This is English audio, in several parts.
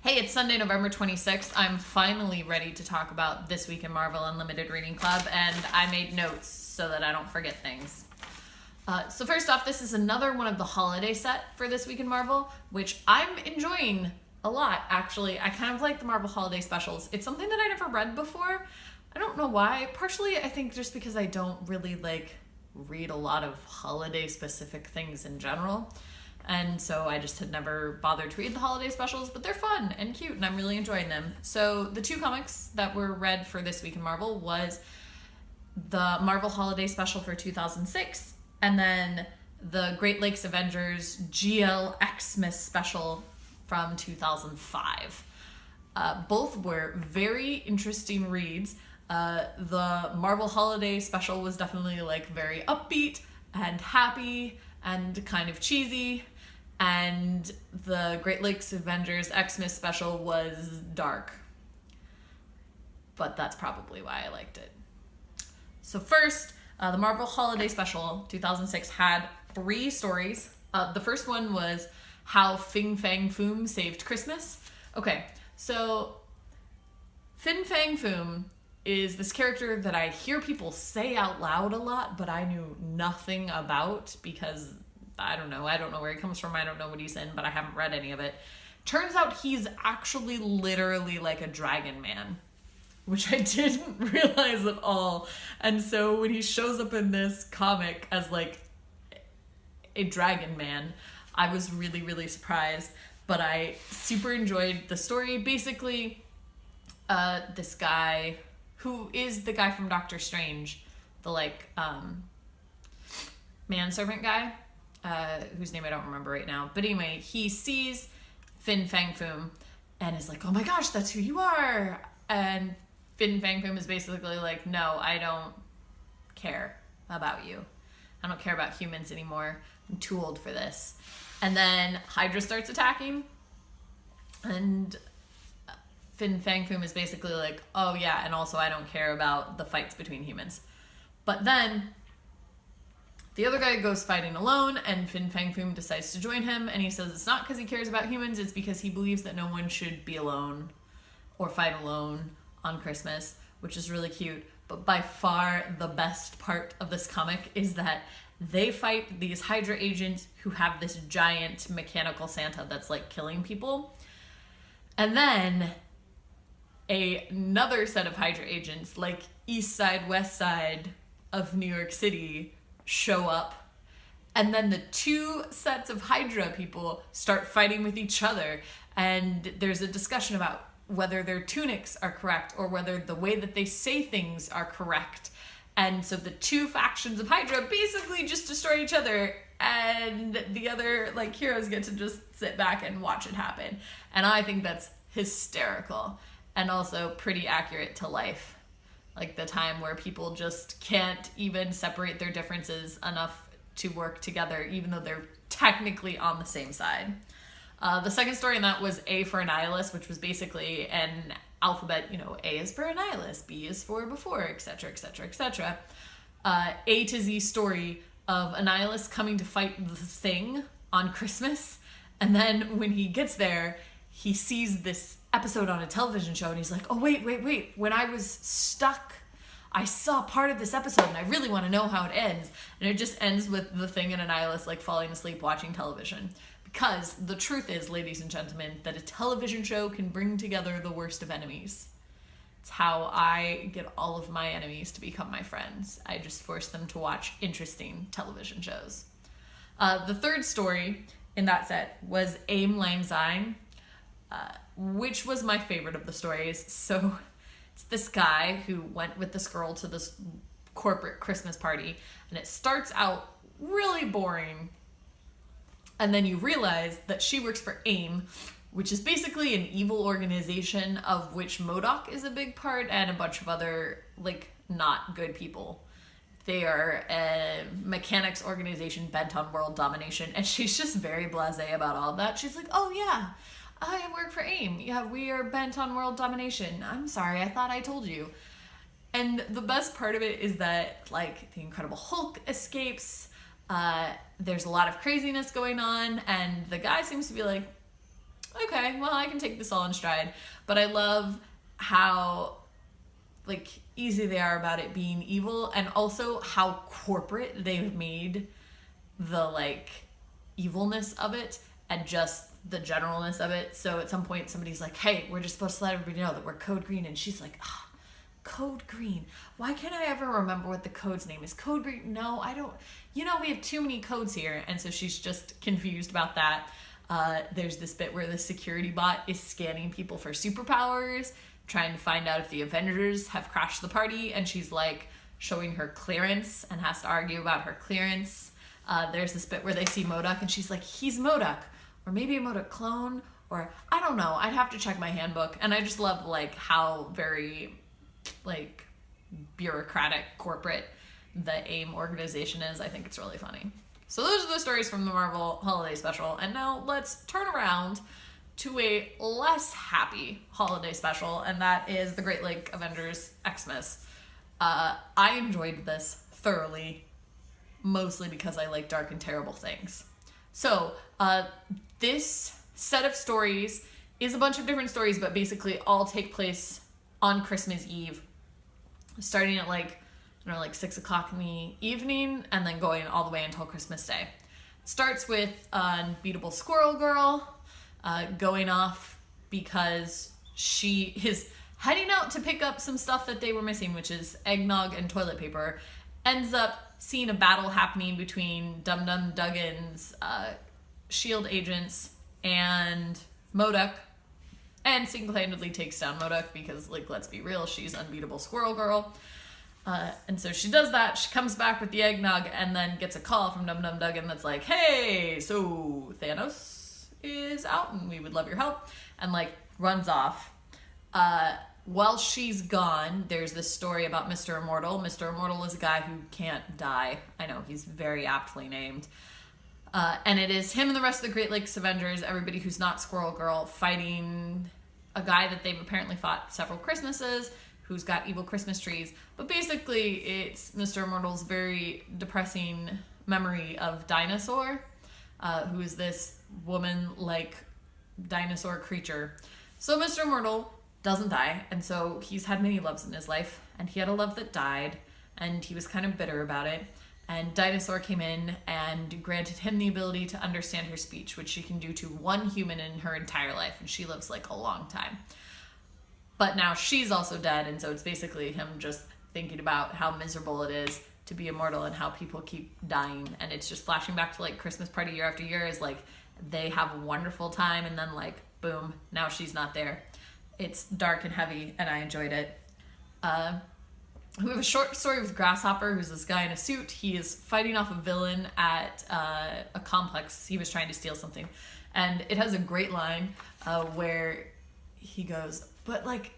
Hey, it's Sunday, November 26th. I'm finally ready to talk about This Week in Marvel Unlimited Reading Club, and I made notes so that I don't forget things. So first off, this is another one of the holiday set for This Week in Marvel, which I'm enjoying a lot, actually. I kind of like the Marvel holiday specials. It's something that I never read before. I don't know why. Partially, I think just because I don't really, read a lot of holiday-specific things in general. And so I just had never bothered to read the holiday specials, but they're fun and cute, and I'm really enjoying them. So the two comics that were read for This Week in Marvel was the Marvel Holiday Special for 2006, and then the Great Lakes Avengers GLX-Mas special from 2005. Both were very interesting reads. The Marvel Holiday Special was definitely very upbeat and happy and kind of cheesy, and the Great Lakes Avengers Xmas special was dark, but that's probably why I liked it. So first, the Marvel Holiday Special 2006 had 3 stories. The first one was How Fin Fang Foom Saved Christmas. Okay, so Fin Fang Foom is this character that I hear people say out loud a lot, but I knew nothing about because I don't know where he comes from, I don't know what he's in, but I haven't read any of it. Turns out he's actually literally like a dragon man, which I didn't realize at all. And so when he shows up in this comic as a dragon man, I was really, really surprised, but I super enjoyed the story. Basically, this guy who is the guy from Doctor Strange, the manservant guy, whose name I don't remember right now. But anyway, he sees Fin Fang Foom and is like, oh my gosh, that's who you are. And Fin Fang Foom is basically like, no, I don't care about you. I don't care about humans anymore. I'm too old for this. And then Hydra starts attacking, and Fin Fang Foom is basically like, oh yeah, and also I don't care about the fights between humans. But then the other guy goes fighting alone, and Fin Fang Foom decides to join him, and he says it's not because he cares about humans, it's because he believes that no one should be alone or fight alone on Christmas, which is really cute. But by far the best part of this comic is that they fight these Hydra agents who have this giant mechanical Santa that's killing people. And then another set of Hydra agents, East Side, West Side of New York City, show up. And then the 2 sets of Hydra people start fighting with each other. And there's a discussion about whether their tunics are correct or whether the way that they say things are correct. And so the 2 factions of Hydra basically just destroy each other, and the other heroes get to just sit back and watch it happen. And I think that's hysterical. And also pretty accurate to life. The time where people just can't even separate their differences enough to work together, even though they're technically on the same side. The second story in that was A for Annihilus, which was basically an alphabet, A is for Annihilus, B is for before, etc., etc., etc. A to Z story of Annihilus coming to fight the Thing on Christmas. And then when he gets there, he sees this episode on a television show, and he's like, oh, wait. When I was stuck, I saw part of this episode, and I really want to know how it ends. And it just ends with the Thing and Annihilus falling asleep watching television. Because the truth is, ladies and gentlemen, that a television show can bring together the worst of enemies. It's how I get all of my enemies to become my friends. I just force them to watch interesting television shows. The third story in that set was Aim Lang Syne, which was my favorite of the stories. So it's this guy who went with this girl to this corporate Christmas party, and it starts out really boring, and then you realize that she works for AIM, which is basically an evil organization of which MODOK is a big part, and a bunch of other not good people. They are a mechanics organization bent on world domination, and she's just very blasé about all of that. She's like, oh yeah, I work for AIM. Yeah, we are bent on world domination. I'm sorry, I thought I told you. And the best part of it is that, the Incredible Hulk escapes. There's a lot of craziness going on, and the guy seems to be like, okay, well, I can take this all in stride. But I love how, like, easy they are about it being evil, and also how corporate they've made the, like, evilness of it and just the generalness of it. So at some point somebody's like, hey, we're just supposed to let everybody know that we're code green, and she's like, code green, why can't I ever remember what the code's name is? Code green, no, I don't, we have too many codes here. And so she's just confused about that. There's this bit where the security bot is scanning people for superpowers, trying to find out if the Avengers have crashed the party, and she's like showing her clearance and has to argue about her clearance. There's this bit where they see MODOK, and she's like, he's MODOK, or maybe a MODOK clone, or I don't know, I'd have to check my handbook. And I just love, like, how very, like, bureaucratic, corporate the AIM organization is. I think it's really funny. So those are the stories from the Marvel Holiday Special, and now let's turn around to a less happy holiday special, and that is the Great Lake Avengers Xmas. I enjoyed this thoroughly, mostly because I like dark and terrible things. So, this set of stories is a bunch of different stories, but basically all take place on Christmas Eve, starting at like 6 o'clock in the evening, and then going all the way until Christmas Day. It starts with Unbeatable Squirrel Girl going off because she is heading out to pick up some stuff that they were missing, which is eggnog and toilet paper. Ends up seeing a battle happening between Dum Dum Duggan's S.H.I.E.L.D. agents and MODOK, and single-handedly takes down MODOK because, like, let's be real, she's Unbeatable Squirrel Girl. And so she does that, she comes back with the eggnog, and then gets a call from Dum Dum Duggan that's like, hey, so Thanos is out and we would love your help, and, like, runs off. While she's gone, there's this story about Mr. Immortal. Mr. Immortal is a guy who can't die. I know, he's very aptly named. And it is him and the rest of the Great Lakes Avengers, everybody who's not Squirrel Girl, fighting a guy that they've apparently fought several Christmases, who's got evil Christmas trees. But basically, it's Mr. Immortal's very depressing memory of Dinosaur, who is this woman-like dinosaur creature. So Mr. Immortal doesn't die, and so he's had many loves in his life, and he had a love that died, and he was kind of bitter about it. And Dinosaur came in and granted him the ability to understand her speech, which she can do to one human in her entire life, and she lives like a long time. But now she's also dead, and so it's basically him just thinking about how miserable it is to be immortal and how people keep dying. And it's just flashing back to, like, Christmas party year after year, is like they have a wonderful time, and then, like, boom, now she's not there. It's dark and heavy, and I enjoyed it. We have a short story with Grasshopper, who's this guy in a suit. He is fighting off a villain at a complex. He was trying to steal something. And it has a great line where he goes, but, like,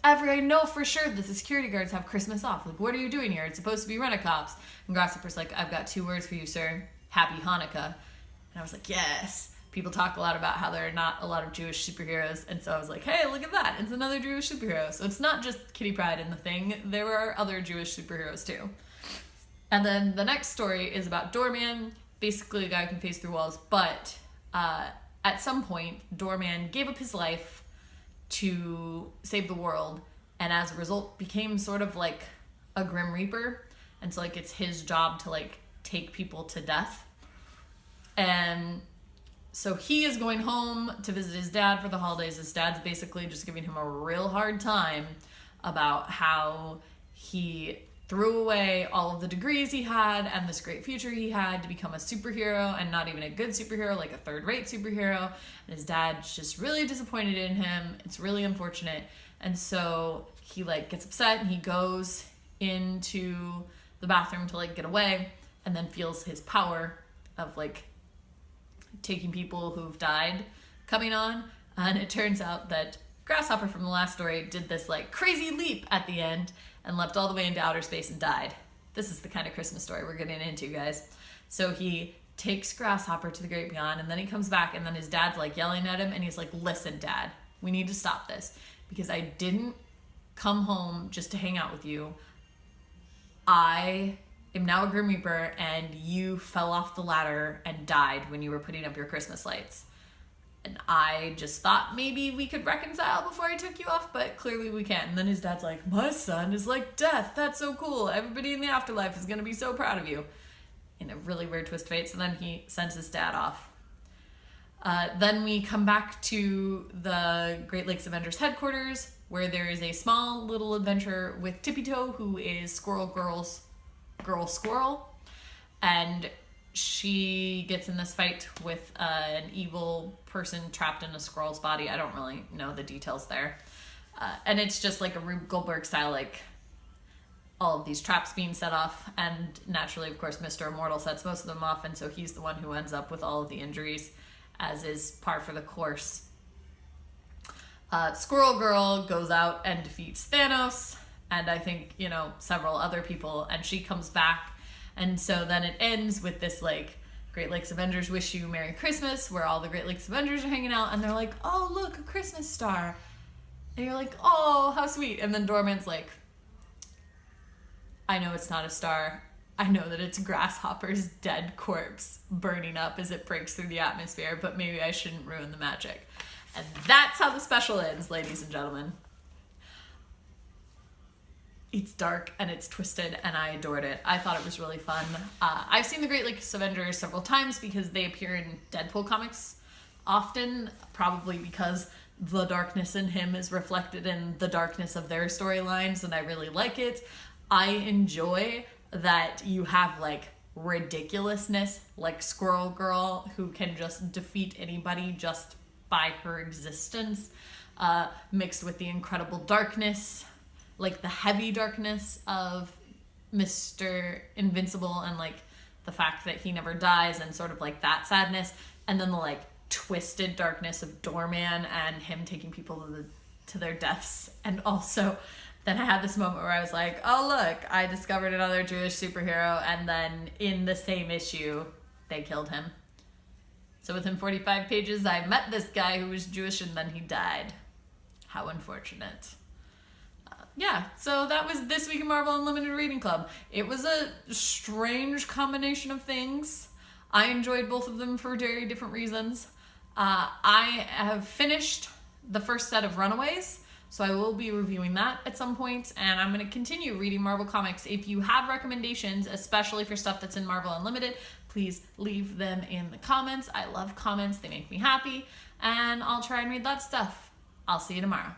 I know for sure that the security guards have Christmas off. Like, what are you doing here? It's supposed to be Rent-A-Cops. And Grasshopper's like, I've got 2 words for you, sir. Happy Hanukkah. And I was like, yes. People talk a lot about how there are not a lot of Jewish superheroes, and so I was like, hey, look at that, it's another Jewish superhero. So it's not just Kitty Pryde in the Thing, there are other Jewish superheroes too. And then the next story is about Doorman, basically a guy who can phase through walls, but at some point, Doorman gave up his life to save the world, and as a result became sort of like a Grim Reaper, and so, like, it's his job to, like, take people to death. And so he is going home to visit his dad for the holidays. His dad's basically just giving him a real hard time about how he threw away all of the degrees he had and this great future he had to become a superhero, and not even a good superhero, like a third-rate superhero. And his dad's just really disappointed in him. It's really unfortunate. And so he, like, gets upset, and he goes into the bathroom to, like, get away, and then feels his power of, like, taking people who've died coming on. And it turns out that Grasshopper from the last story did this, like, crazy leap at the end and leapt all the way into outer space and died. This is the kind of Christmas story we're getting into, guys. So he takes Grasshopper to the great beyond, and then he comes back, and then his dad's, like, yelling at him, and he's like, listen, Dad, we need to stop this, because I didn't come home just to hang out with you. I am now a Grim Reaper, and you fell off the ladder and died when you were putting up your Christmas lights. And I just thought maybe we could reconcile before I took you off, but clearly we can't. And then his dad's like, my son is like death. That's so cool. Everybody in the afterlife is going to be so proud of you. In a really weird twist of fate. So then he sends his dad off. Then we come back to the Great Lakes Avengers headquarters, where there is a small little adventure with Tippy Toe, who is Squirrel Girl's girl squirrel. And she gets in this fight with an evil person trapped in a squirrel's body. I don't really know the details there. And it's just like a Rube Goldberg style, like all of these traps being set off. And naturally, of course, Mr. Immortal sets most of them off. And so he's the one who ends up with all of the injuries, as is par for the course. Squirrel Girl goes out and defeats Thanos. And I think, several other people. And she comes back. And so then it ends with this, like, Great Lakes Avengers wish you Merry Christmas, where all the Great Lakes Avengers are hanging out, and they're like, oh, look, a Christmas star. And you're like, oh, how sweet. And then Doorman's like, I know it's not a star. I know that it's Grasshopper's dead corpse burning up as it breaks through the atmosphere, but maybe I shouldn't ruin the magic. And that's how the special ends, ladies and gentlemen. It's dark and it's twisted and I adored it. I thought it was really fun. I've seen the Great Lakes Avengers several times because they appear in Deadpool comics often, probably because the darkness in him is reflected in the darkness of their storylines, and I really like it. I enjoy that you have like ridiculousness, like Squirrel Girl, who can just defeat anybody just by her existence, mixed with the incredible darkness, like the heavy darkness of Mr. Invincible, and like the fact that he never dies, and sort of like that sadness, and then the like twisted darkness of Doorman and him taking people to their deaths. And also then I had this moment where I was like, oh look, I discovered another Jewish superhero, and then in the same issue they killed him. So within 45 pages I met this guy who was Jewish and then he died. How unfortunate. Yeah, so that was This Week in Marvel Unlimited Reading Club. It was a strange combination of things. I enjoyed both of them for very different reasons. I have finished the first set of Runaways, so I will be reviewing that at some point, and I'm going to continue reading Marvel Comics. If you have recommendations, especially for stuff that's in Marvel Unlimited, please leave them in the comments. I love comments. They make me happy, and I'll try and read that stuff. I'll see you tomorrow.